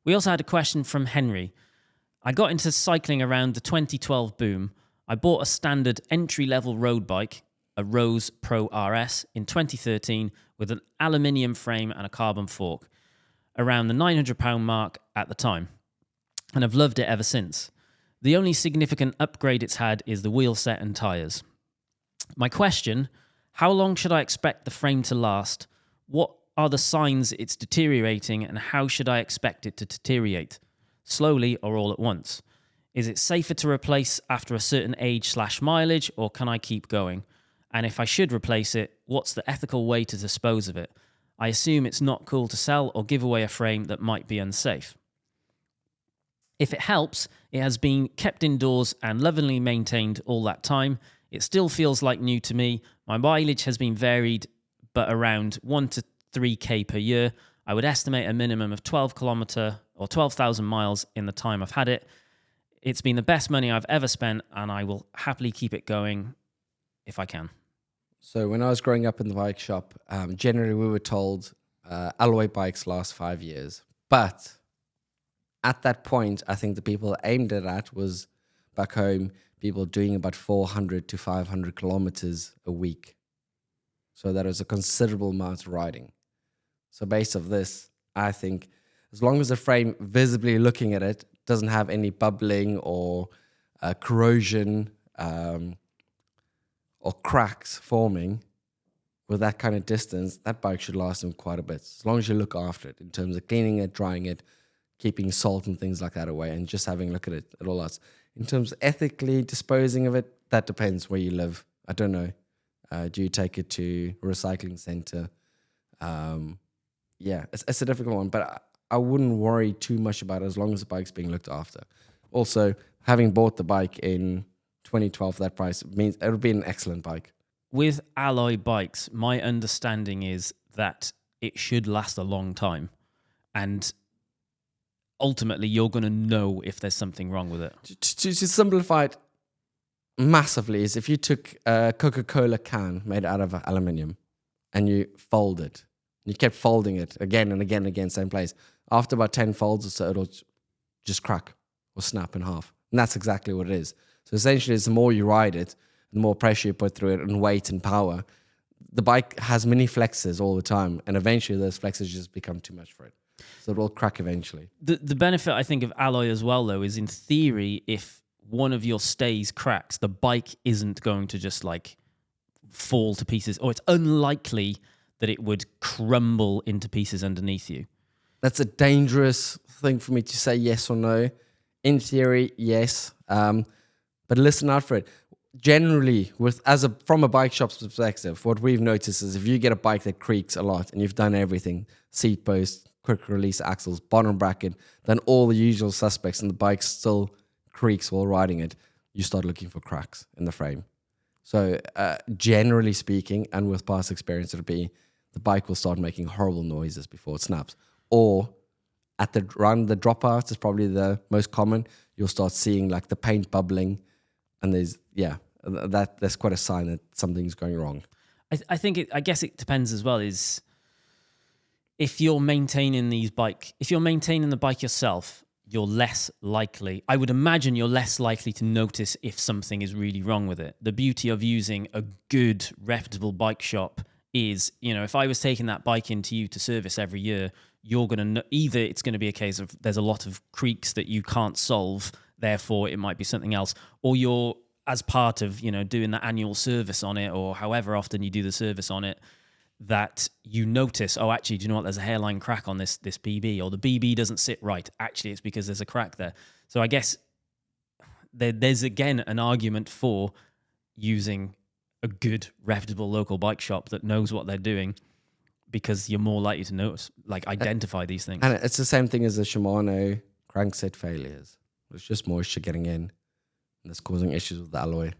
We also had a question from Henry. I got into cycling around the 2012 boom. I bought a standard entry-level road bike, a Rose Pro RS, in 2013 with an aluminium frame and a carbon fork, around the £900 mark at the time, and I've loved it ever since. The only significant upgrade it's had is the wheel set and tyres. My question, how long should I expect the frame to last? What are the signs it's deteriorating, and how should I expect it to deteriorate? Slowly or all at once? Is it safer to replace after a certain age/mileage, or can I keep going? And if I should replace it, what's the ethical way to dispose of it? I assume it's not cool to sell or give away a frame that might be unsafe. If it helps, it has been kept indoors and lovingly maintained all that time. It still feels like new to me. My mileage has been varied, but around 1 to 3k per year. I would estimate a minimum of 12,000 miles in the time I've had it. It's been the best money I've ever spent, and I will happily keep it going if I can. So when I was growing up in the bike shop, generally we were told alloy bikes last 5 years. But at that point, I think the people aimed it at was back home, people doing about 400 to 500 kilometers a week. So that is a considerable amount of riding. So based off this, I think as long as the frame, visibly looking at it, doesn't have any bubbling or corrosion or cracks forming with that kind of distance, that bike should last them quite a bit. As long as you look after it in terms of cleaning it, drying it, keeping salt and things like that away, and just having a look at it all lasts. In terms of ethically disposing of it, that depends where you live. I don't know. Do you take it to a recycling center? Yeah, it's a difficult one, but I wouldn't worry too much about it as long as the bike's being looked after. Also, having bought the bike in 2012 for that price means it would be an excellent bike. With alloy bikes, my understanding is that it should last a long time. And ultimately, you're going to know if there's something wrong with it. To simplify it massively, is if you took a Coca-Cola can made out of aluminium and you fold it, you kept folding it again and again and again, same place. After about 10 folds or so, it'll just crack or snap in half. And that's exactly what it is. So essentially, it's the more you ride it, the more pressure you put through it and weight and power, the bike has mini flexes all the time. And eventually, those flexes just become too much for it. So it will crack eventually. The benefit, I think, of alloy as well, though, is in theory, if one of your stays cracks, the bike isn't going to just like fall to pieces, or it's unlikely that it would crumble into pieces underneath you. That's a dangerous thing for me to say yes or no. In theory, yes. But listen out for it. Generally, from a bike shop's perspective, what we've noticed is if you get a bike that creaks a lot and you've done everything, seat post, quick release axles, bottom bracket, then all the usual suspects, and the bike still creaks while riding it, you start looking for cracks in the frame. So generally speaking, and with past experience, it'll be the bike will start making horrible noises before it snaps. Or at the run, the dropouts is probably the most common. You'll start seeing like the paint bubbling, and that's quite a sign that something's going wrong. I guess it depends as well. Is if you're maintaining the bike yourself, you're less likely. I would imagine you're less likely to notice if something is really wrong with it. The beauty of using a good, reputable bike shop is, if I was taking that bike into you to service every year, you're going to know, either it's going to be a case of there's a lot of creaks that you can't solve, therefore it might be something else, or you're, as part of, doing the annual service on it, or however often you do the service on it, that you notice, oh, actually, do you know what? There's a hairline crack on this BB, or the BB doesn't sit right. Actually, it's because there's a crack there. So I guess there's again an argument for using a good, reputable local bike shop that knows what they're doing, because you're more likely to notice, identify these things. And it's the same thing as the Shimano crankset failures. It's just moisture getting in, and it's causing issues with the alloy.